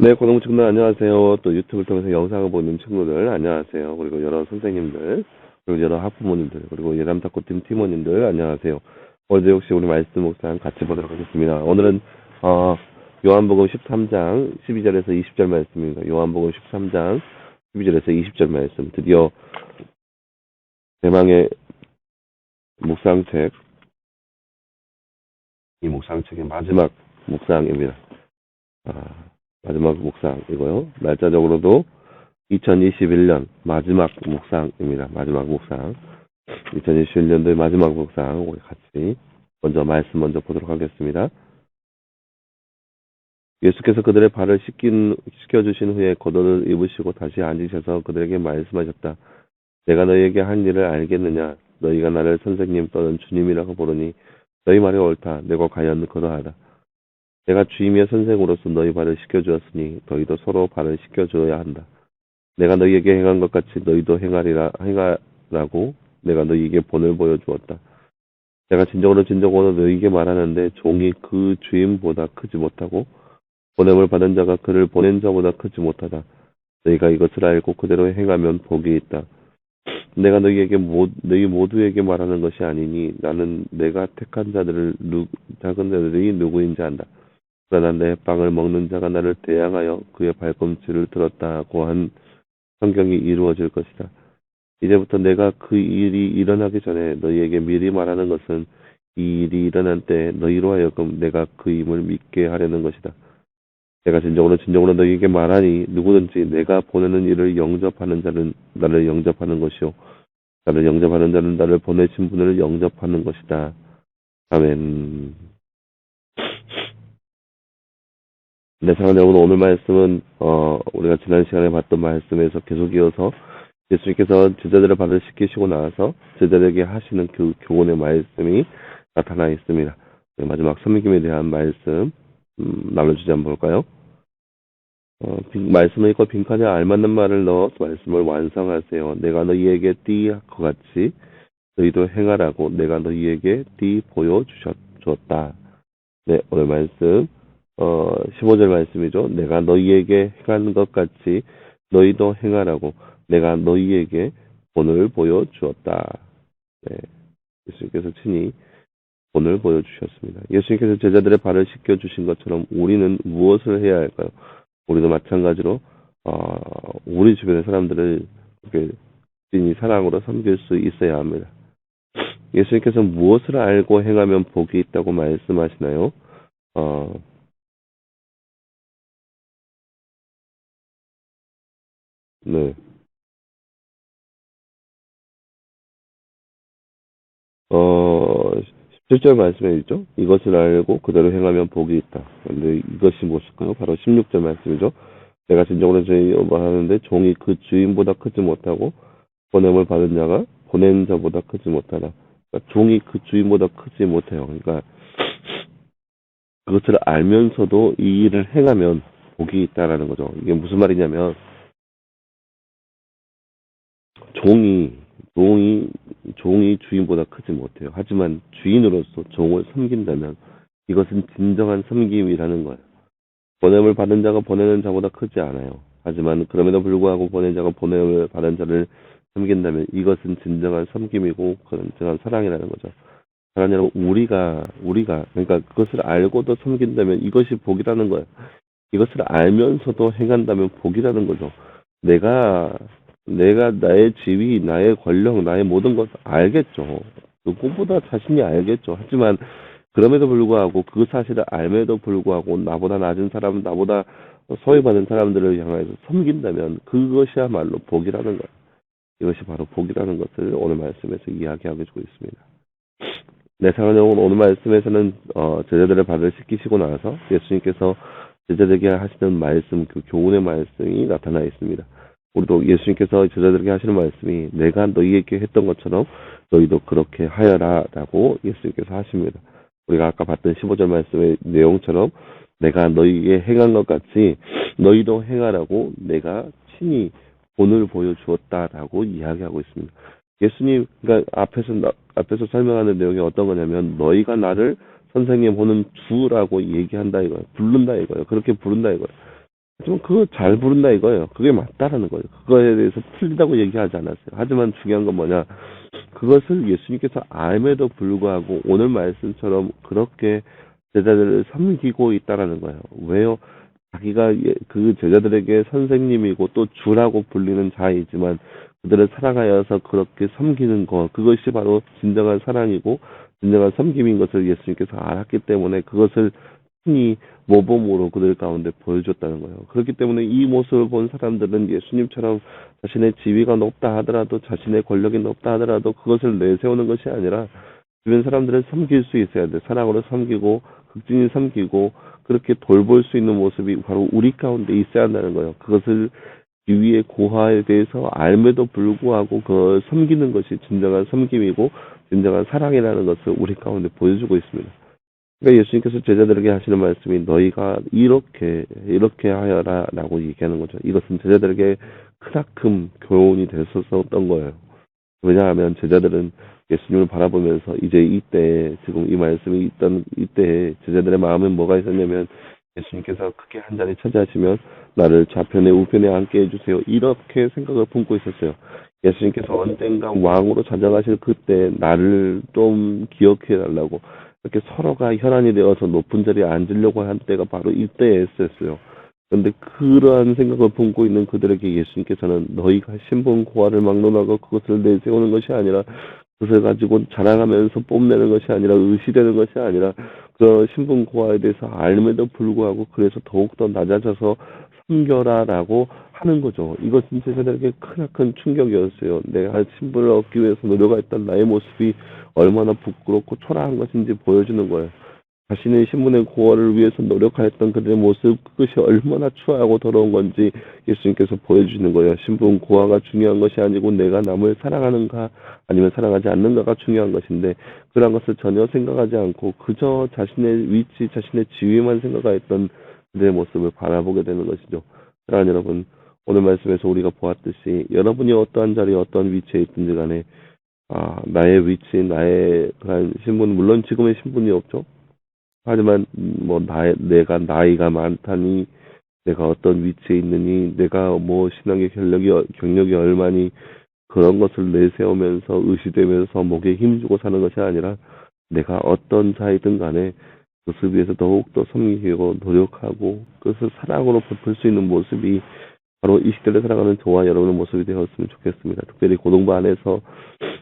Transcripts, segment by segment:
네, 고등부 친구들 안녕하세요. 또 유튜브를 통해서 영상을 보는 친구들 안녕하세요. 그리고 여러 선생님들, 그리고 여러 학부모님들, 그리고 예람탁구팀 팀원님들 안녕하세요. 오늘도 역시 우리 말씀 묵상 같이 보도록 하겠습니다. 오늘은 요한복음 13장 12절에서 20절 말씀입니다. 요한복음 13장 12절에서 20절 말씀. 드디어 대망의 묵상책, 이 묵상책의 마지막 묵상입니다. 마지막 묵상이고요. 날짜적으로도 2021년 마지막 묵상입니다. 마지막 묵상. 2021년도의 마지막 묵상. 우리 같이 말씀 먼저 보도록 하겠습니다. 예수께서 그들의 발을 씻겨주신 후에 겉옷을 입으시고 다시 앉으셔서 그들에게 말씀하셨다. 내가 너희에게 한 일을 알겠느냐? 너희가 나를 선생님 또는 주님이라고 부르니 너희 말이 옳다. 내가 과연 그러하다. 내가 주임이여 선생으로서 너희 발을 씻겨주었으니 너희도 서로 발을 씻겨주어야 한다. 내가 너희에게 행한 것 같이 너희도 행하라고 내가 너희에게 본을 보여주었다. 내가 진정으로 너희에게 말하는데 종이 그 주인보다 크지 못하고 보냄을 받은 자가 그를 보낸 자보다 크지 못하다. 너희가 이것을 알고 그대로 행하면 복이 있다. 내가 너희 모두에게 말하는 것이 아니니 나는 내가 택한 작은 자들이 누구인지 안다. 그러나 내 빵을 먹는 자가 나를 대항하여 그의 발꿈치를 들었다고 한 성경이 이루어질 것이다. 이제부터 내가 그 일이 일어나기 전에 너희에게 미리 말하는 것은 이 일이 일어날 때 너희로 하여금 내가 그임을 믿게 하려는 것이다. 내가 진정으로 너희에게 말하니 누구든지 내가 보내는 일을 영접하는 자는 나를 영접하는 것이요 나를 영접하는 자는 나를 보내신 분을 영접하는 것이다. 아멘. 네, 사랑하는 여러분, 오늘 말씀은 우리가 지난 시간에 봤던 말씀에서 계속 이어서 예수님께서 제자들의 발을 씻기시고 나서 제자들에게 하시는 그 교훈의 말씀이 나타나 있습니다. 네, 마지막 섬김에 대한 말씀 나눠주지 한번 볼까요? 말씀을 읽고 빈칸에 알맞는 말을 넣어 말씀을 완성하세요. 내가 너희에게 띠것 같이 너희도 행하라고 내가 너희에게 띠 보여주었다. 네, 오늘 말씀 15절 말씀이죠. 내가 너희에게 행한 것 같이 너희도 행하라고 내가 너희에게 본을 보여주었다. 네, 예수님께서 친히 본을 보여주셨습니다. 예수님께서 제자들의 발을 씻겨주신 것처럼 우리는 무엇을 해야 할까요? 우리도 마찬가지로 우리 주변의 사람들을 진히 사랑으로 섬길 수 있어야 합니다. 예수님께서 무엇을 알고 행하면 복이 있다고 말씀하시나요? 네. 17절 말씀에 있죠? 이것을 알고 그대로 행하면 복이 있다. 근데 이것이 무엇일까요? 바로 16절 말씀이죠. 내가 진정으로 하는데 종이 그 주인보다 크지 못하고 보냄을 받은 자가 보낸 자보다 크지 못하다. 그러니까 종이 그 주인보다 크지 못해요. 그러니까 그것을 알면서도 이 일을 행하면 복이 있다라는 거죠. 이게 무슨 말이냐면 종이 주인보다 크지 못해요. 하지만 주인으로서 종을 섬긴다면 이것은 진정한 섬김이라는 거예요. 보냄을 받은 자가 보내는 자보다 크지 않아요. 하지만 그럼에도 불구하고 보낸 자가 보냄을 받은 자를 섬긴다면 이것은 진정한 섬김이고 진정한 사랑이라는 거죠. 사랑하는 여러분, 우리가 그러니까 그것을 알고도 섬긴다면 이것이 복이라는 거예요. 이것을 알면서도 행한다면 복이라는 거죠. 내가 나의 지위, 나의 권력, 나의 모든 것을 알겠죠. 누구보다 자신이 알겠죠. 하지만 그럼에도 불구하고 그 사실을 알면에도 불구하고 나보다 낮은 사람, 나보다 소외받은 사람들을 향해서 섬긴다면 그것이야말로 복이라는 거예요. 이것이 바로 복이라는 것을 오늘 말씀에서 이야기하고 있습니다. 네, 사랑하는 여러분, 오늘 말씀에서는 제자들의 발을 씻기시고 나서 예수님께서 제자들에게 하시는 말씀, 그 교훈의 말씀이 나타나 있습니다. 우리도 예수님께서 제자들에게 하시는 말씀이 내가 너희에게 했던 것처럼 너희도 그렇게 하여라 라고 예수님께서 하십니다. 우리가 아까 봤던 15절 말씀의 내용처럼 내가 너희에게 행한 것 같이 너희도 행하라고 내가 친히 본을 보여주었다라고 이야기하고 있습니다. 예수님, 그러니까 앞에서 설명하는 내용이 어떤 거냐면 너희가 나를 선생님 보는 주라고 얘기한다 이거예요. 부른다 이거예요. 그렇게 부른다 이거예요. 하지만 그거 잘 부른다 이거예요. 그게 맞다라는 거예요. 그거에 대해서 틀리다고 얘기하지 않았어요. 하지만 중요한 건 뭐냐? 그것을 예수님께서 알매도 불구하고 오늘 말씀처럼 그렇게 제자들을 섬기고 있다라는 거예요. 왜요? 자기가 그 제자들에게 선생님이고 또 주라고 불리는 자이지만 그들을 사랑하여서 그렇게 섬기는 것, 그것이 바로 진정한 사랑이고 진정한 섬김인 것을 예수님께서 알았기 때문에 그것을 흔히 모범으로 그들 가운데 보여줬다는 거예요. 그렇기 때문에 이 모습을 본 사람들은 예수님처럼 자신의 지위가 높다 하더라도 자신의 권력이 높다 하더라도 그것을 내세우는 것이 아니라 주변 사람들을 섬길 수 있어야 돼. 사랑으로 섬기고 극진히 섬기고 그렇게 돌볼 수 있는 모습이 바로 우리 가운데 있어야 한다는 거예요. 그것을 지위의 고하에 대해서 알매도 불구하고 그걸 섬기는 것이 진정한 섬김이고 진정한 사랑이라는 것을 우리 가운데 보여주고 있습니다. 그러니까 예수님께서 제자들에게 하시는 말씀이 너희가 이렇게 하여라라고 얘기하는 거죠. 이것은 제자들에게 크나큰 교훈이 됐었던 거예요. 왜냐하면 제자들은 예수님을 바라보면서 이제 이때에 지금 이 말씀이 있던 이때에 제자들의 마음은 뭐가 있었냐면 예수님께서 크게 한 자리 차지하시면 나를 좌편에 우편에 앉게 해주세요. 이렇게 생각을 품고 있었어요. 예수님께서 언젠가 왕으로 찾아가실 그때 나를 좀 기억해 달라고 이렇게 서로가 혈안이 되어서 높은 자리에 앉으려고 한 때가 바로 이때였었어요. 그런데 그러한 생각을 품고 있는 그들에게 예수님께서는 너희가 신분 고하를 막론하고 그것을 내세우는 것이 아니라 그것을 가지고 자랑하면서 뽐내는 것이 아니라 의시되는 것이 아니라 그 신분 고하에 대해서 알매도 불구하고 그래서 더욱더 낮아져서 섬겨라라고 하는 거죠. 이것은 제자들에게 크나큰 충격이었어요. 내가 신분을 얻기 위해서 노력했던 나의 모습이 얼마나 부끄럽고 초라한 것인지 보여주는 거예요. 자신의 신분의 고하를 위해서 노력하였던 그들의 모습, 그것이 얼마나 추하고 더러운 건지 예수님께서 보여주시는 거예요. 신분 고하가 중요한 것이 아니고 내가 남을 사랑하는가 아니면 사랑하지 않는가가 중요한 것인데 그런 것을 전혀 생각하지 않고 그저 자신의 위치, 자신의 지위만 생각하였던 그들의 모습을 바라보게 되는 것이죠. 사랑하는 여러분, 오늘 말씀에서 우리가 보았듯이 여러분이 어떠한 자리에 어떠한 위치에 있든지 간에 나의 위치, 나의 그런 신분, 물론 지금의 신분이 없죠. 하지만 내가 나이가 많다니, 내가 어떤 위치에 있느니, 내가 뭐 신앙의 경력이 얼마니 그런 것을 내세우면서 의시되면서 목에 힘주고 사는 것이 아니라 내가 어떤 자이든 간에 그것을 위해서 더욱더 섬기고 노력하고 그것을 사랑으로 베풀 수 있는 모습이 바로 이 시대를 살아가는 저와 여러분의 모습이 되었으면 좋겠습니다. 특별히 고등부 안에서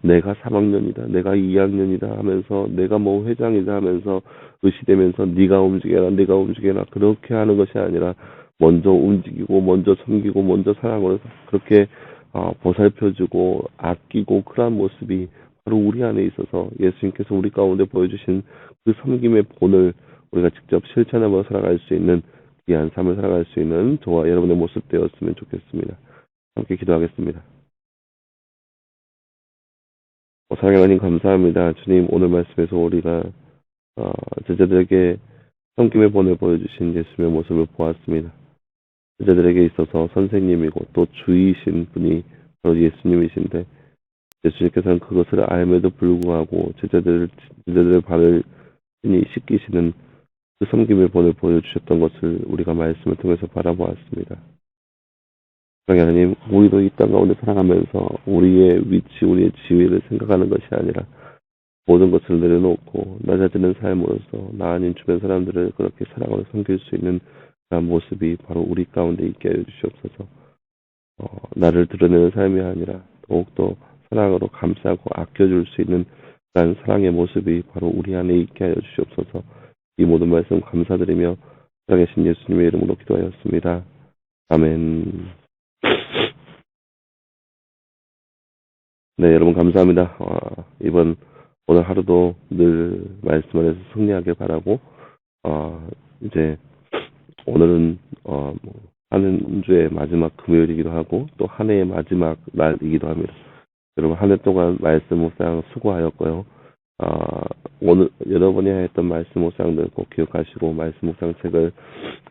내가 3학년이다, 내가 2학년이다 하면서 내가 뭐 회장이다 하면서 의시되면서 네가 움직여라, 네가 움직여라 그렇게 하는 것이 아니라 먼저 움직이고 먼저 섬기고 먼저 사랑으로 그렇게 보살펴주고 아끼고 그러한 모습이 바로 우리 안에 있어서 예수님께서 우리 가운데 보여주신 그 섬김의 본을 우리가 직접 실천하며 살아갈 수 있는 귀한 삶을 살아갈 수 있는 저와 여러분의 모습 되었으면 좋겠습니다. 함께 기도하겠습니다. 사랑의 하나님 감사합니다. 주님 오늘 말씀에서 우리가 제자들에게 섬김의 본을 보여주신 예수님의 모습을 보았습니다. 제자들에게 있어서 선생님이고 또 주이신 분이 바로 예수님이신데 예수님께서는 그것을 알매도 불구하고 제자들의 발을 친히 씻기시는 그 섬김의 본을 보여주셨던 것을 우리가 말씀을 통해서 바라보았습니다. 사랑하는 하나님, 우리도 이 땅 가운데 살아가면서 우리의 위치, 우리의 지위를 생각하는 것이 아니라 모든 것을 내려놓고 낮아지는 삶으로서 나 아닌 주변 사람들을 그렇게 사랑으로 섬길 수 있는 그런 모습이 바로 우리 가운데 있게 하여 주시옵소서. 나를 드러내는 삶이 아니라 더욱더 사랑으로 감싸고 아껴줄 수 있는 그런 사랑의 모습이 바로 우리 안에 있게 하여 주시옵소서. 이 모든 말씀 감사드리며 살아계신 예수님의 이름으로 기도하였습니다. 아멘. 네, 여러분 감사합니다. 오늘 하루도 늘 말씀 안에서 승리하길 바라고 이제 오늘은 한 주의 마지막 금요일이기도 하고 또 한 해의 마지막 날이기도 합니다. 여러분 한 해 동안 말씀 묵상 수고하였고요. 오늘 여러분이 했던 말씀 묵상들 꼭 기억하시고 말씀 묵상 책을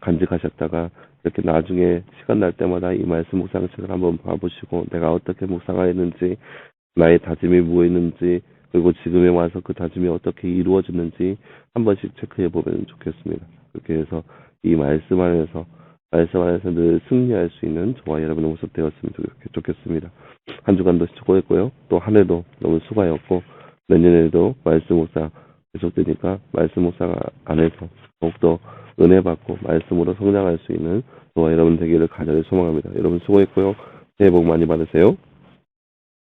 간직하셨다가 이렇게 나중에 시간 날 때마다 이 말씀 묵상 책을 한번 봐보시고 내가 어떻게 묵상하였는지 나의 다짐이 무엇이있는지 그리고 지금에 와서 그 다짐이 어떻게 이루어졌는지 한 번씩 체크해 보면 좋겠습니다. 그렇게 해서 이 말씀 안에서 말씀 안에서 늘 승리할 수 있는 저와 여러분의 모습 되었으면 좋겠습니다. 한 주간도 수고했고요. 또 한 해도 너무 수고하였고 내년에도 말씀 묵상 계속되니까 말씀 묵상 안에서 더욱더 은혜 받고 말씀으로 성장할 수 있는 저와 여러분 되기를 간절히 소망합니다. 여러분 수고했고요. 새해 복 많이 받으세요.